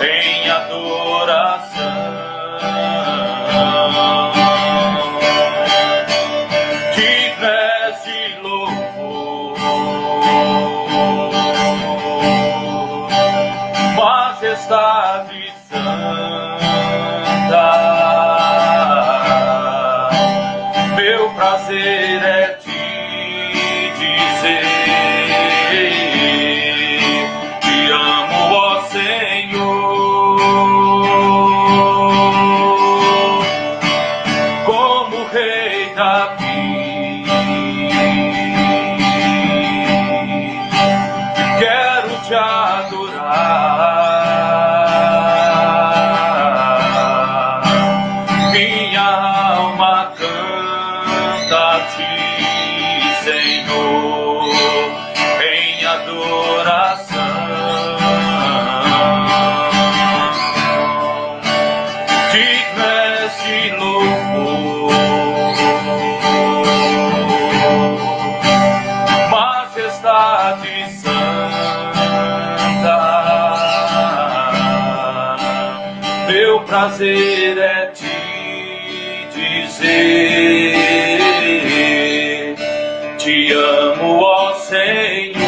[SPEAKER 3] em adoração. Dignas de louvor, majestade santa, meu prazer é te dizer, te amo, ó Senhor, como Rei Davi. Quero te adorar, minha alma canta a ti, Senhor, em adoração. Digno és de louvor, majestade santa, meu prazer é te dizer, te amo, ó Senhor.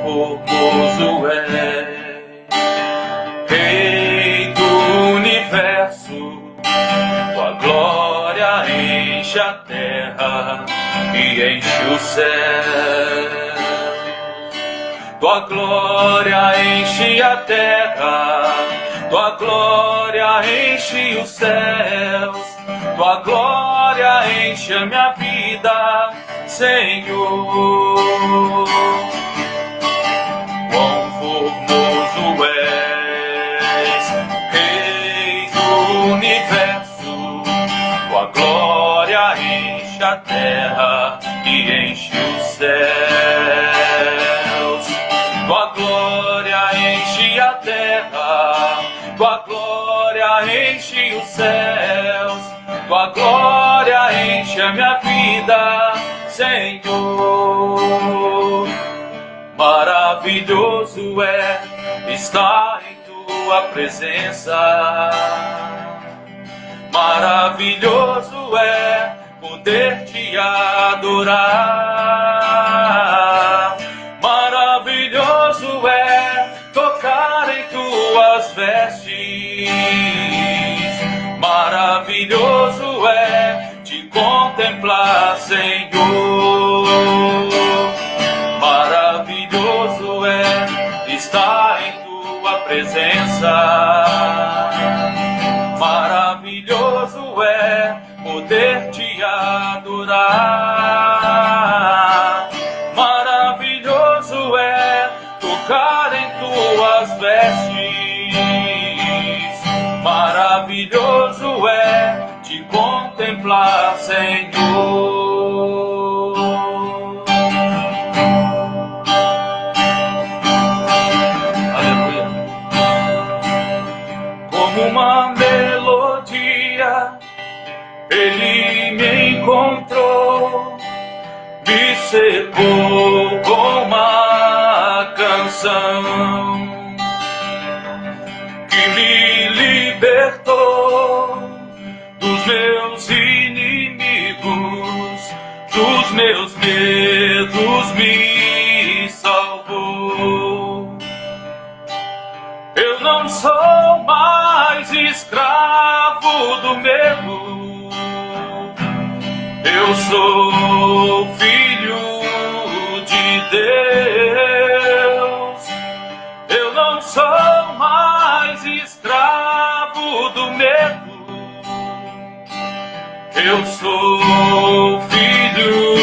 [SPEAKER 3] Formoso é, Rei do universo, tua glória enche a terra e enche o céu. Tua glória enche a terra, tua glória enche os céus, tua glória enche a minha vida, Senhor. Quão formoso és, Rei do universo, tua glória enche a terra e enche os céus. Tua glória enche a terra, tua glória enche os céus, tua glória enche a minha vida, Senhor. Maravilhoso é estar em tua presença, maravilhoso é poder te adorar, maravilhoso é tocar em tuas vestes, maravilhoso é te contemplar, Senhor. Maravilhoso é estar em tua presença, maravilhoso é poder te adorar, maravilhoso é tocar em tuas vestes, maravilhoso é te contemplar, Senhor. Uma melodia, ele me encontrou, me cercou com uma canção que me libertou dos meus inimigos, dos meus medos, me salvou. Eu não sou mais escravo do medo, eu sou filho de Deus. Eu não sou mais escravo do medo, eu sou filho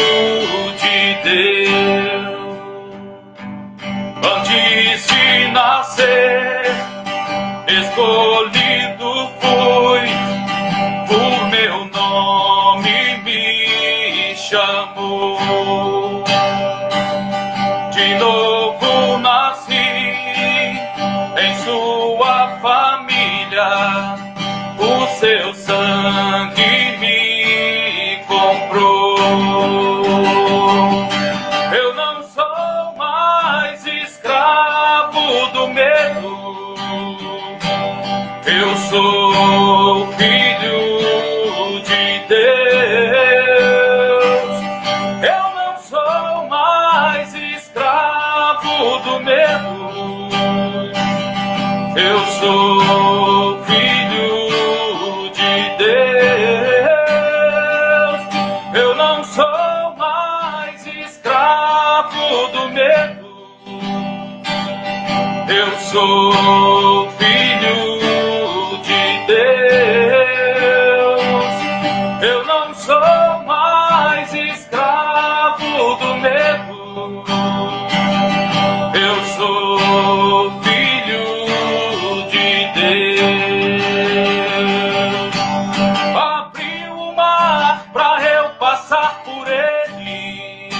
[SPEAKER 3] de Deus. Antes de nascer, escolhido fui, por meu nome me chamou. De novo nasci em sua família, o seu sangue me comprou. sou filho de Deus. Eu não sou mais escravo do medo. Eu sou filho de Deus. Eu não sou mais escravo do medo. Eu sou filho de Deus. Abriu o mar para eu passar por ele.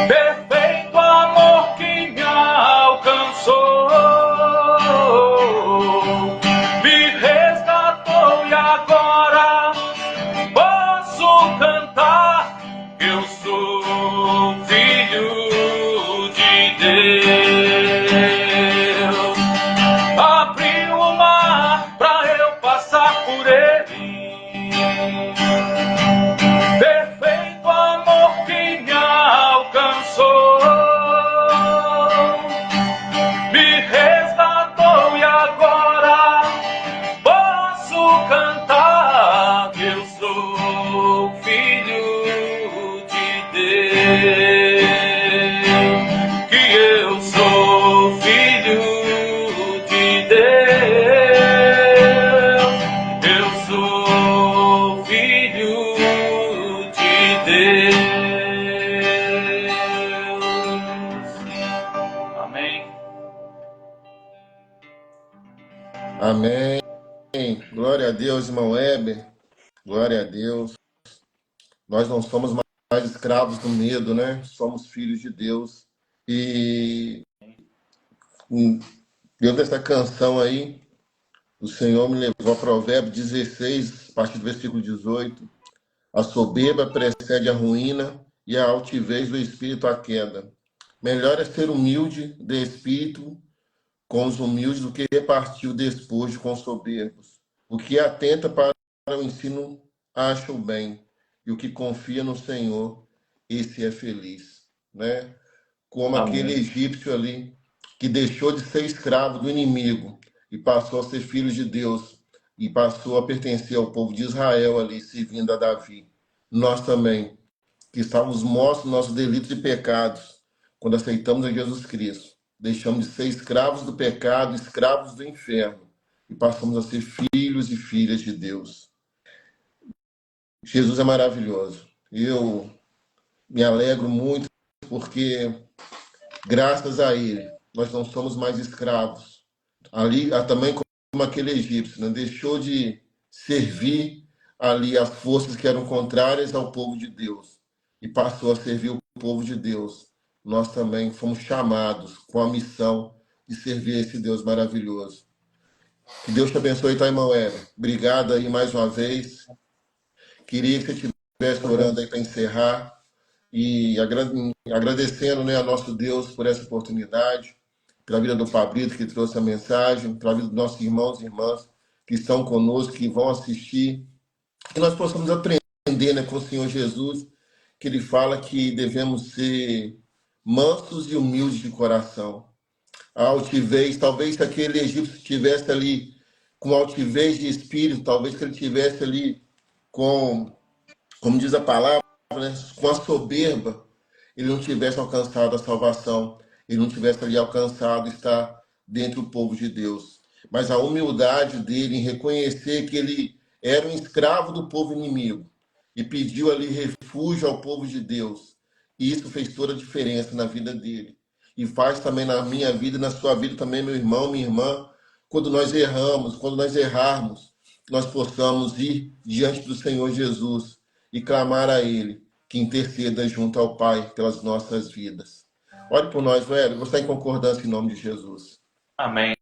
[SPEAKER 3] Perfeito amor que me alcançou. Me resgatou e agora posso cantar. Eu sou filho de Deus. Abriu o mar para eu passar por ele. Perfeito amor que me alcançou. Me resgatou e agora posso cantar. Eu sou filho de Deus. Que eu sou filho de Deus. Eu sou filho de Deus. Amém.
[SPEAKER 1] Amém. Glória a Deus, irmão Weber. Glória a Deus. Nós não somos mais escravos do medo, né? Somos filhos de Deus. E dentro dessa canção aí, o Senhor me levou a Provérbios 16, a partir do versículo 18. A soberba precede a ruína e a altivez do espírito a queda. Melhor é ser humilde de espírito com os humildes do que repartir o despojo com os soberbos. O que atenta para o ensino acha o bem, e o que confia no Senhor, esse é feliz. Né? Como
[SPEAKER 3] Amém.
[SPEAKER 1] aquele egípcio ali, que deixou de ser escravo do inimigo e passou a ser filho de Deus, e passou a pertencer ao povo de Israel ali, servindo a Davi. Nós também, que estávamos mortos nos nossos delitos e pecados, quando aceitamos a Jesus Cristo, deixamos de ser escravos do pecado, escravos do inferno, e passamos a ser filhos e filhas de Deus. Jesus é maravilhoso. Eu me alegro muito porque, graças a Ele, nós não somos mais escravos. Ali, também como aquele egípcio, né? Deixou de servir ali as forças que eram contrárias ao povo de Deus e passou a servir o povo de Deus. Nós também fomos chamados com a missão de servir esse Deus maravilhoso. Que Deus te abençoe, tá, irmão Hélio? Obrigado aí mais uma vez. Queria que você estivesse orando aí para encerrar e agradecendo, né, a nosso Deus por essa oportunidade, pela vida do Pablito que trouxe a mensagem, pela vida dos nossos irmãos e irmãs que estão conosco, que vão assistir, que nós possamos aprender, né, com o Senhor Jesus, que Ele fala que devemos ser mansos e humildes de coração. A altivez, talvez se aquele egípcio estivesse ali com altivez de espírito, talvez que ele estivesse ali com, como diz a palavra, né, com a soberba, ele não tivesse alcançado a salvação, ele não tivesse ali alcançado estar dentro do povo de Deus. Mas a humildade dele em reconhecer que ele era um escravo do povo inimigo e pediu ali refúgio ao povo de Deus. E isso fez toda a diferença na vida dele. E faz também na minha vida e na sua vida também, meu irmão, minha irmã, quando nós erramos, quando nós errarmos, nós possamos ir diante do Senhor Jesus e clamar a Ele que interceda junto ao Pai pelas nossas vidas. Ore por nós, velho. Você está em concordância em nome de Jesus.
[SPEAKER 3] Amém.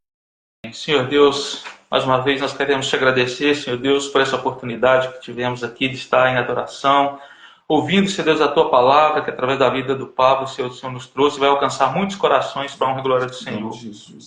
[SPEAKER 3] Senhor Deus, mais uma vez nós queremos te agradecer, Senhor Deus, por essa oportunidade que tivemos aqui de estar em adoração, ouvindo, Senhor Deus, a Tua palavra, que através da vida do Pablo, Senhor, o Senhor nos trouxe, vai alcançar muitos corações para a honra e glória do Senhor.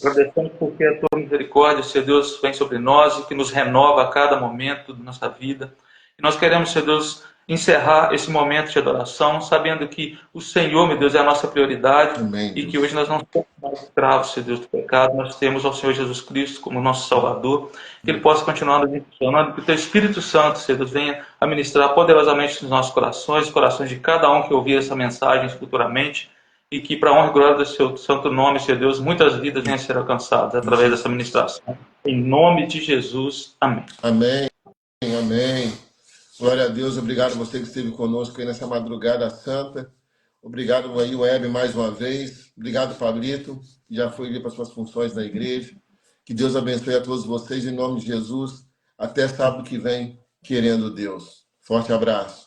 [SPEAKER 3] Agradecemos porque a Tua misericórdia, Senhor Deus, vem sobre nós e que nos renova a cada momento da nossa vida. E nós queremos, Senhor Deus, encerrar esse momento de adoração, sabendo que o Senhor, meu Deus, é a nossa prioridade.
[SPEAKER 1] Amém,
[SPEAKER 3] E
[SPEAKER 1] Deus.
[SPEAKER 3] que hoje nós não somos mais escravos, Senhor Deus, do pecado, nós temos ao Senhor Jesus Cristo como nosso Salvador, que Ele possa continuar nos impulsionando, que o Teu Espírito Santo, Senhor Deus, venha a ministrar poderosamente nos nossos corações, os corações de cada um que ouvir essa mensagem futuramente, e que, para a honra e glória do Seu santo nome, Senhor Deus, muitas vidas venham a ser alcançadas através dessa ministração. Em nome de Jesus, amém.
[SPEAKER 1] Amém, amém. Glória a Deus, obrigado a você que esteve conosco aí nessa madrugada santa. Obrigado aí, Web, mais uma vez. Obrigado, Pablito, que já foi ali para suas funções na igreja. Que Deus abençoe a todos vocês, em nome de Jesus. Até sábado que vem, querendo Deus. Forte abraço.